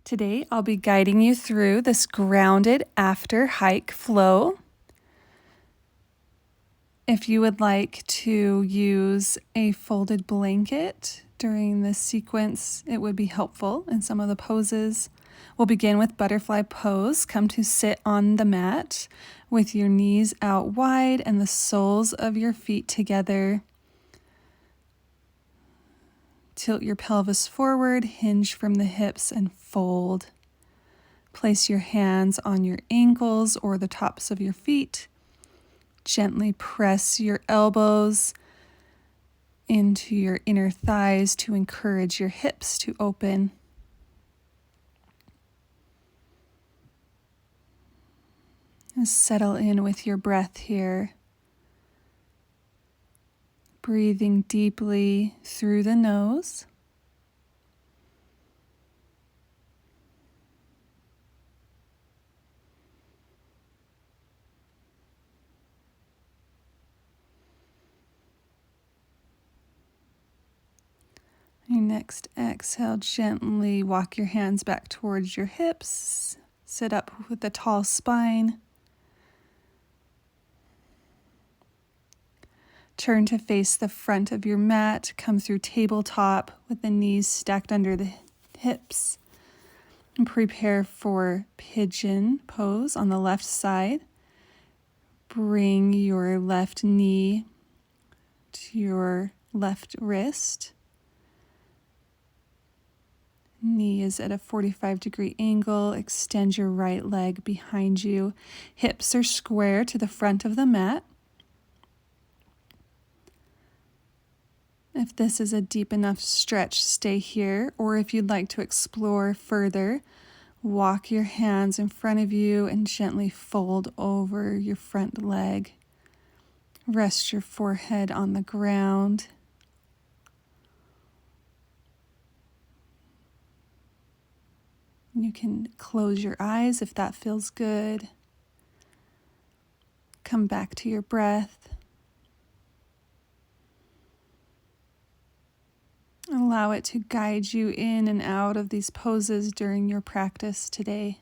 Today, I'll be guiding you through this grounded after hike flow. If you would like to use a folded blanket during this sequence, it would be helpful in some of the poses. We'll begin with butterfly pose. Come to sit on the mat with your knees out wide and the soles of your feet together. Tilt your pelvis forward, hinge from the hips, and fold. Place your hands on your ankles or the tops of your feet. Gently press your elbows into your inner thighs to encourage your hips to open. And settle in with your breath here. Breathing deeply through the nose. Your next exhale, gently walk your hands back towards your hips. Sit up with a tall spine. Turn to face the front of your mat. Come through tabletop with the knees stacked under the hips. And prepare for pigeon pose on the left side. Bring your left knee to your left wrist. Knee is at a 45-degree angle. Extend your right leg behind you. Hips are square to the front of the mat. If this is a deep enough stretch, stay here. Or if you'd like to explore further, walk your hands in front of you and gently fold over your front leg. Rest your forehead on the ground. You can close your eyes if that feels good. Come back to your breath. Allow it to guide you in and out of these poses during your practice today.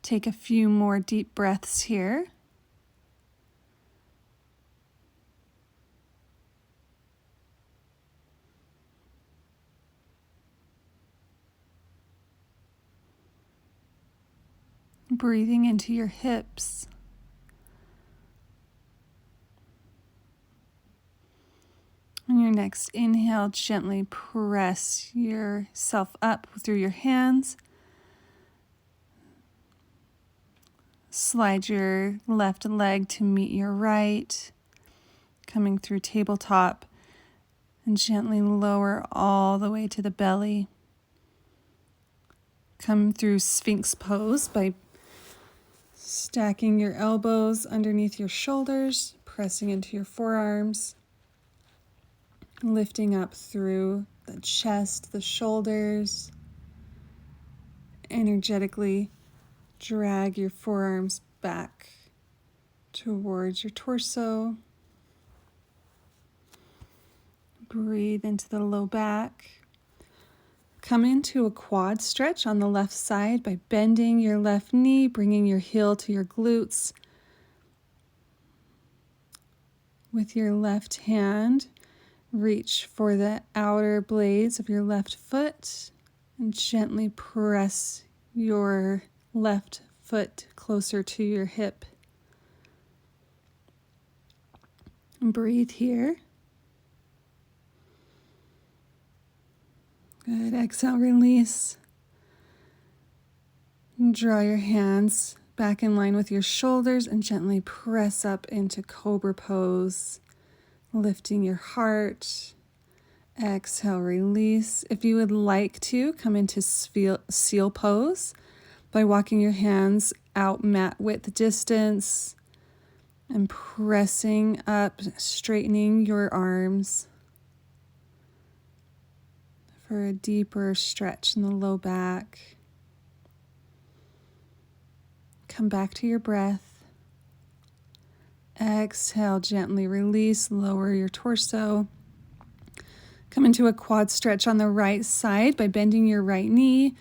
Take a few more deep breaths here. Breathing into your hips. On your next inhale, gently press yourself up through your hands. Slide your left leg to meet your right, coming through tabletop, and gently lower all the way to the belly. Come through Sphinx pose by stacking your elbows underneath your shoulders, pressing into your forearms, lifting up through the chest, the shoulders. Energetically drag your forearms back towards your torso. Breathe into the low back. Come into a quad stretch on the left side by bending your left knee, bringing your heel to your glutes. With your left hand, reach for the outer blades of your left foot and gently press your left foot closer to your hip. Breathe here. Good. Exhale, release. Draw your hands back in line with your shoulders and gently press up into cobra pose, lifting your heart. Exhale, release. If you would like to, come into seal pose by walking your hands out mat width distance and pressing up, straightening your arms for a deeper stretch in the low back. Come back to your breath. Exhale, gently release, lower your torso. Come into a quad stretch on the right side by bending your right knee.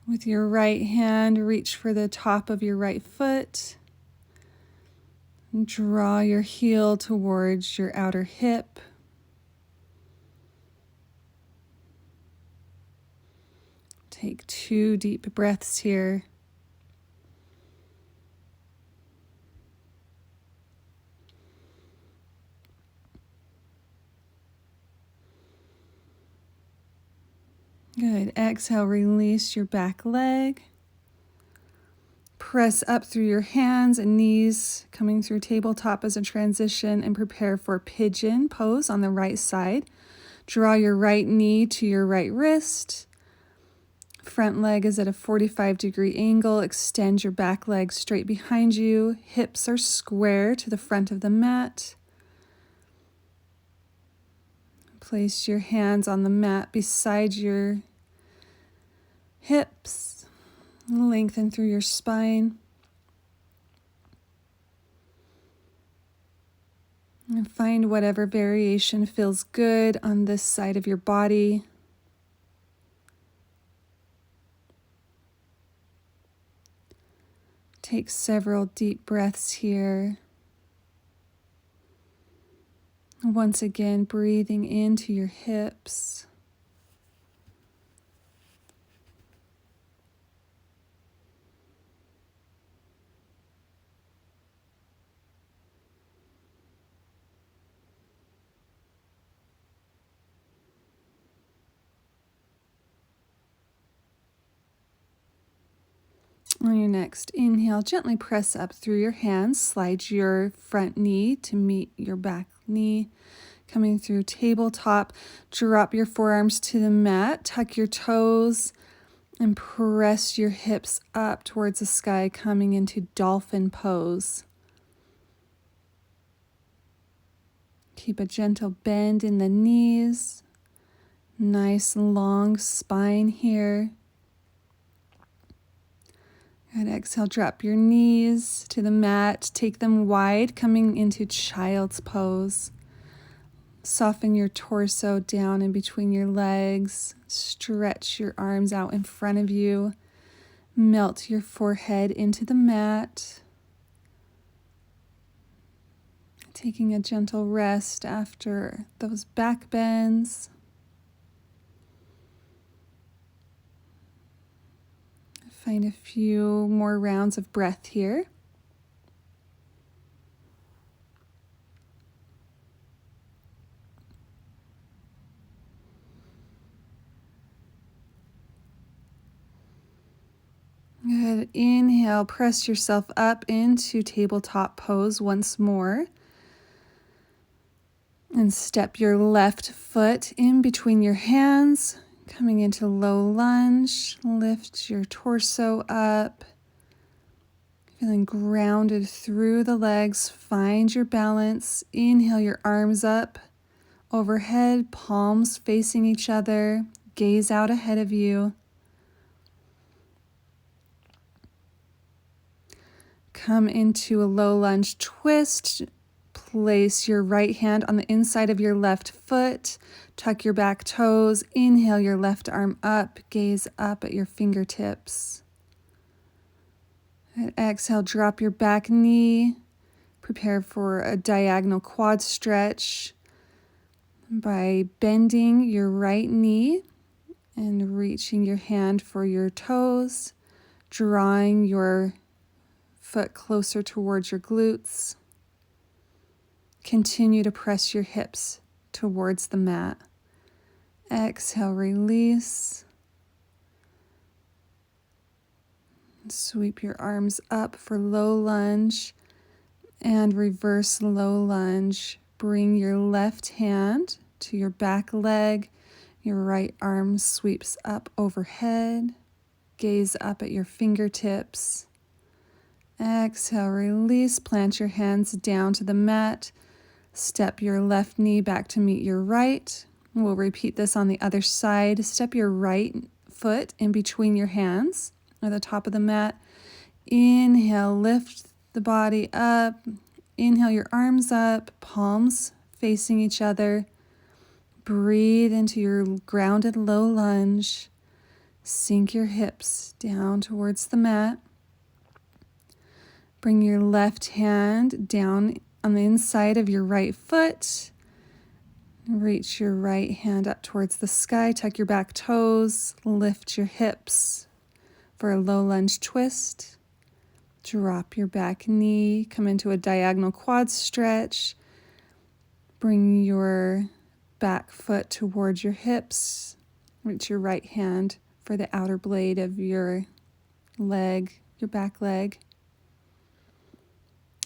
With your right hand, reach for the top of your right foot. Draw your heel towards your outer hip. Take 2 deep breaths here. Good. Exhale, release your back leg. Press up through your hands and knees, coming through tabletop as a transition, and prepare for pigeon pose on the right side. Draw your right knee to your right wrist. Front leg is at a 45-degree angle. Extend your back leg straight behind you. Hips are square to the front of the mat. Place your hands on the mat beside your hips. Lengthen through your spine. And find whatever variation feels good on this side of your body. Take several deep breaths here. Once again, breathing into your hips. On your next inhale, gently press up through your hands. Slide your front knee to meet your back knee. Coming through tabletop, drop your forearms to the mat. Tuck your toes and press your hips up towards the sky, coming into dolphin pose. Keep a gentle bend in the knees. Nice long spine here. Good. Exhale, drop your knees to the mat. Take them wide, coming into child's pose. Soften your torso down in between your legs. Stretch your arms out in front of you. Melt your forehead into the mat. Taking a gentle rest after those back bends. Find a few more rounds of breath here. Good. Inhale, press yourself up into tabletop pose once more. And step your left foot in between your hands. Coming into low lunge, lift your torso up, feeling grounded through the legs. Find your balance. Inhale your arms up overhead, palms facing each other. Gaze out ahead of you. Come into a low lunge twist. Place your right hand on the inside of your left foot. Tuck your back toes. Inhale your left arm up. Gaze up at your fingertips. And exhale, drop your back knee. Prepare for a diagonal quad stretch by bending your right knee and reaching your hand for your toes, drawing your foot closer towards your glutes. Continue to press your hips towards the mat. Exhale, release. Sweep your arms up for low lunge and reverse low lunge. Bring your left hand to your back leg. Your right arm sweeps up overhead. Gaze up at your fingertips. Exhale, release. Plant your hands down to the mat. Step your left knee back to meet your right. We'll repeat this on the other side. Step your right foot in between your hands at the top of the mat. Inhale, lift the body up. Inhale your arms up, palms facing each other. Breathe into your grounded low lunge. Sink your hips down towards the mat. Bring your left hand down on the inside of your right foot. Reach your right hand up towards the sky. Tuck your back toes. Lift your hips for a low lunge twist. Drop your back knee. Come into a diagonal quad stretch. Bring your back foot towards your hips. Reach your right hand for the outer blade of your leg, your back leg.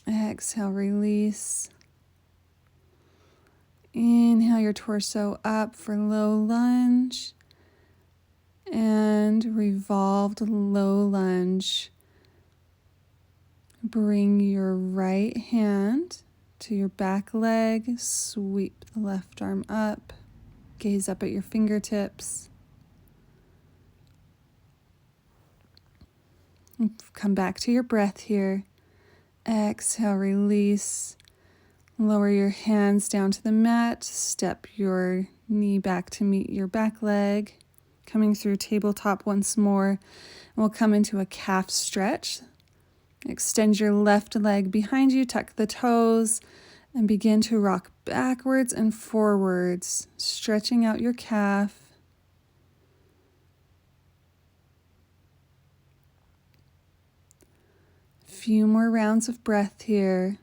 Exhale, release. Inhale your torso up for low lunge. And revolved low lunge. Bring your right hand to your back leg. Sweep the left arm up. Gaze up at your fingertips. Come back to your breath here. Exhale, release. Lower your hands down to the mat. Step your knee back to meet your back leg. Coming through tabletop once more. We'll come into a calf stretch. Extend your left leg behind you. Tuck the toes. And begin to rock backwards and forwards. Stretching out your calf. Few more rounds of breath here.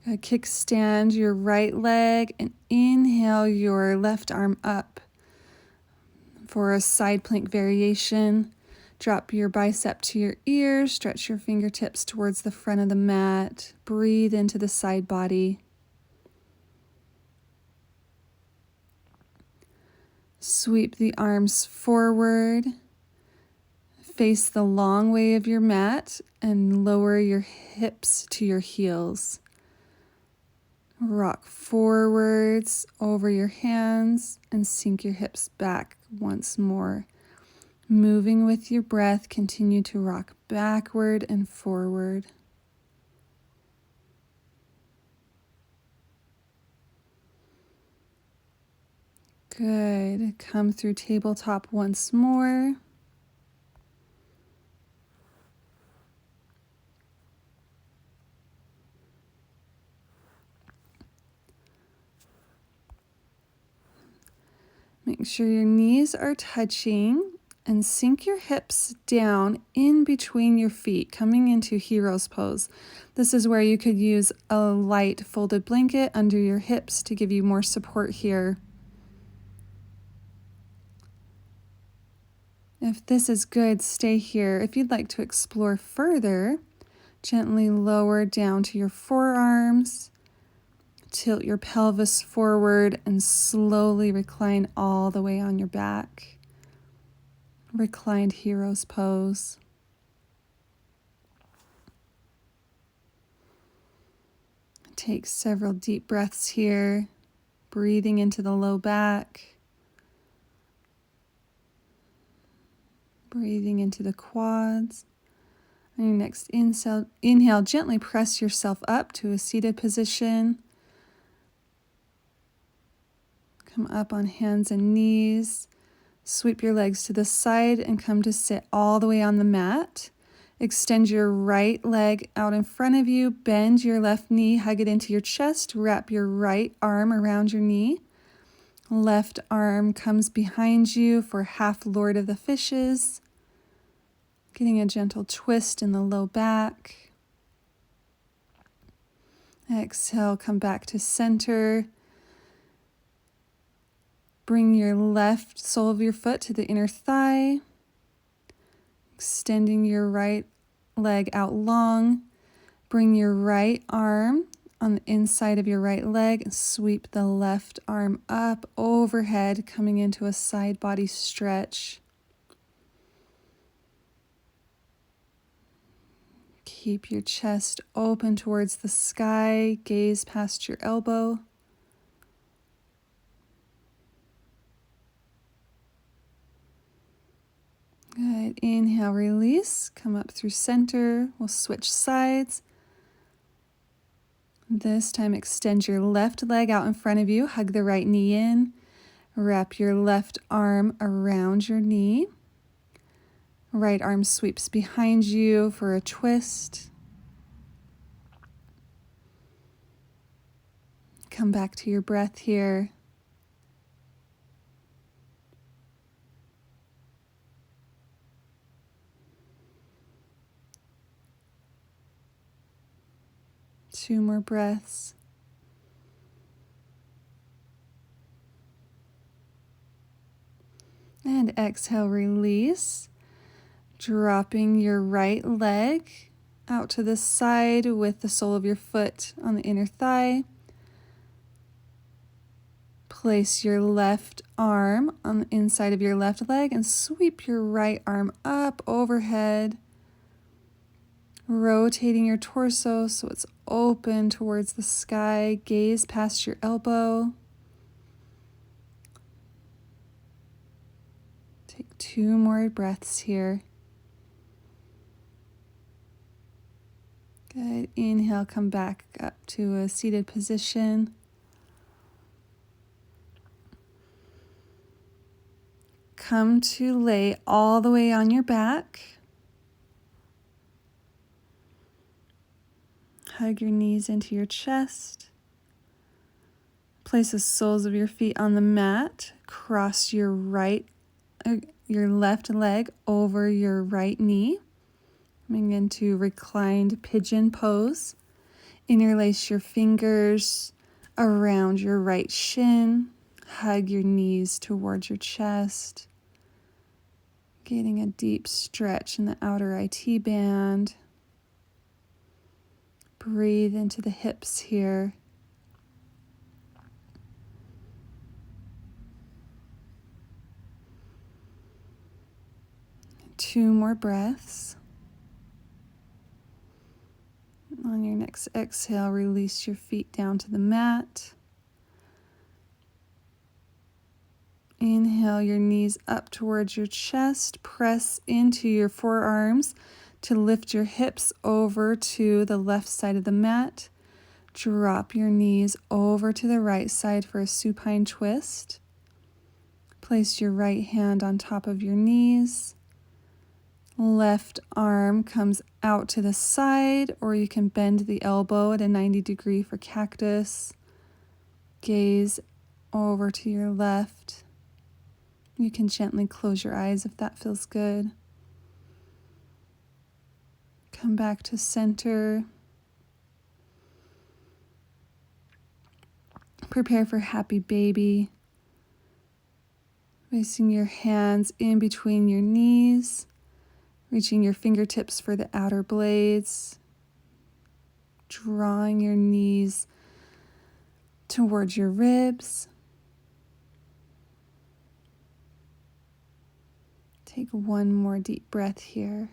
Kickstand your right leg and inhale your left arm up for a side plank variation. Drop your bicep to your ear, stretch your fingertips towards the front of the mat. Breathe into the side body. Sweep the arms forward. Face the long way of your mat and lower your hips to your heels. Rock forwards over your hands and sink your hips back once more. Moving with your breath, continue to rock backward and forward. Good. Come through tabletop once more. Make sure your knees are touching and sink your hips down in between your feet, coming into hero's pose. This is where you could use a light folded blanket under your hips to give you more support here. If this is good, stay here. If you'd like to explore further, gently lower down to your forearms. Tilt your pelvis forward and slowly recline all the way on your back. Reclined hero's pose. Take several deep breaths here, breathing into the low back, breathing into the quads. On your next inhale, gently press yourself up to a seated position. Come up on hands and knees. Sweep your legs to the side and come to sit all the way on the mat. Extend your right leg out in front of you. Bend your left knee, hug it into your chest. Wrap your right arm around your knee. Left arm comes behind you for half Lord of the Fishes. Getting a gentle twist in the low back. Exhale, come back to center. Bring your left sole of your foot to the inner thigh. Extending your right leg out long. Bring your right arm on the inside of your right leg and sweep the left arm up overhead, coming into a side body stretch. Keep your chest open towards the sky. Gaze past your elbow. Good. Inhale, release. Come up through center. We'll switch sides. This time, extend your left leg out in front of you. Hug the right knee in. Wrap your left arm around your knee. Right arm sweeps behind you for a twist. Come back to your breath here. Two more breaths. And exhale, release. Dropping your right leg out to the side with the sole of your foot on the inner thigh. Place your left arm on the inside of your left leg and sweep your right arm up overhead, rotating your torso so it's open towards the sky. Gaze past your elbow. Take two more breaths here. Good. Inhale, come back up to a seated position. Come to lay all the way on your back. Hug your knees into your chest. Place the soles of your feet on the mat. Cross your left leg over your right knee. Coming into reclined pigeon pose. Interlace your fingers around your right shin. Hug your knees towards your chest. Getting a deep stretch in the outer IT band. Breathe into the hips here. Two more breaths. On your next exhale, release your feet down to the mat. Inhale your knees up towards your chest. Press into your forearms to lift your hips over to the left side of the mat. Drop your knees over to the right side for a supine twist. Place your right hand on top of your knees. Left arm comes out to the side, or you can bend the elbow at a 90 degree for cactus. Gaze over to your left. You can gently close your eyes if that feels good. Come back to center. Prepare for happy baby. Placing your hands in between your knees, reaching your fingertips for the outer blades, drawing your knees towards your ribs. Take one more deep breath here.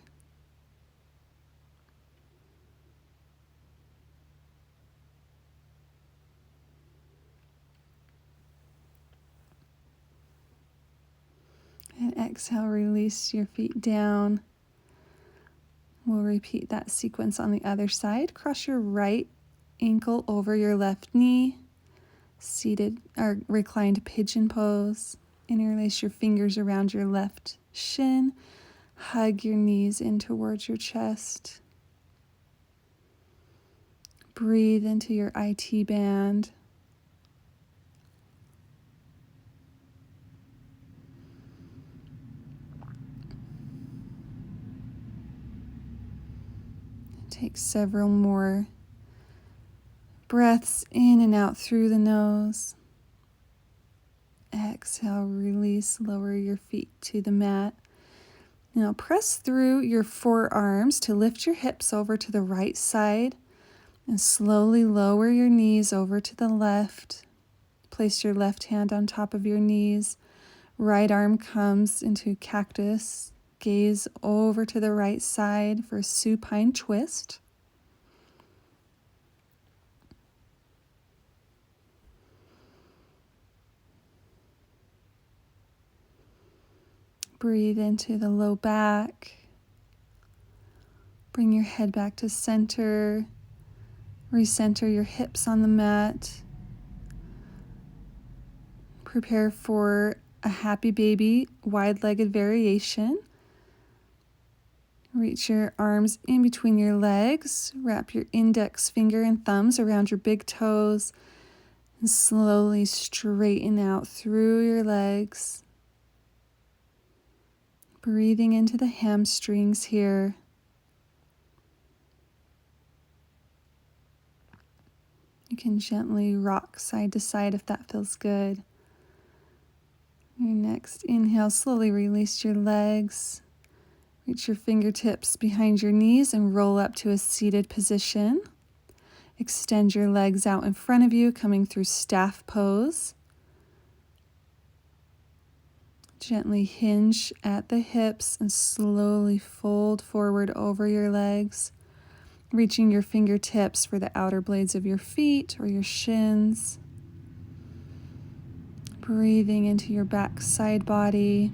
And exhale, release your feet down. We'll repeat that sequence on the other side. Cross your right ankle over your left knee. Seated or reclined pigeon pose. Interlace your fingers around your left shin. Hug your knees in towards your chest. Breathe into your IT band. Take several more breaths in and out through the nose. Exhale, release, lower your feet to the mat. Now press through your forearms to lift your hips over to the right side and slowly lower your knees over to the left. Place your left hand on top of your knees. Right arm comes into cactus. Gaze over to the right side for a supine twist. Breathe into the low back. Bring your head back to center. Recenter your hips on the mat. Prepare for a happy baby wide-legged variation. Reach your arms in between your legs. Wrap your index finger and thumbs around your big toes and slowly straighten out through your legs. Breathing into the hamstrings here. You can gently rock side to side if that feels good. Your next inhale, slowly release your legs. Reach your fingertips behind your knees and roll up to a seated position. Extend your legs out in front of you, coming through staff pose. Gently hinge at the hips and slowly fold forward over your legs, reaching your fingertips for the outer blades of your feet or your shins. Breathing into your back side body.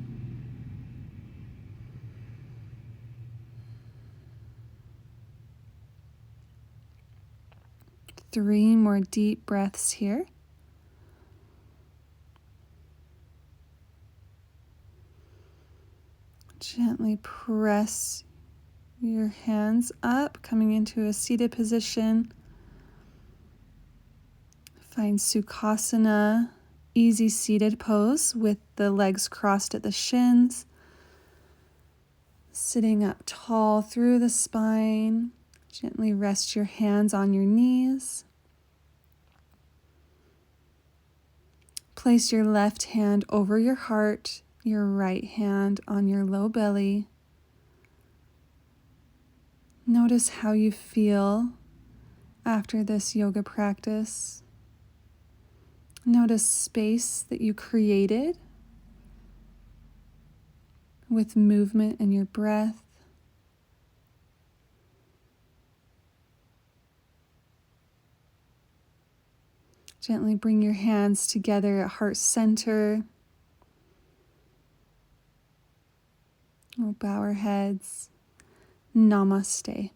Three more deep breaths here. Gently press your hands up, coming into a seated position. Find Sukhasana, easy seated pose with the legs crossed at the shins. Sitting up tall through the spine. Gently rest your hands on your knees. Place your left hand over your heart, your right hand on your low belly. Notice how you feel after this yoga practice. Notice space that you created with movement and your breath. Gently bring your hands together at heart center. We'll bow our heads. Namaste.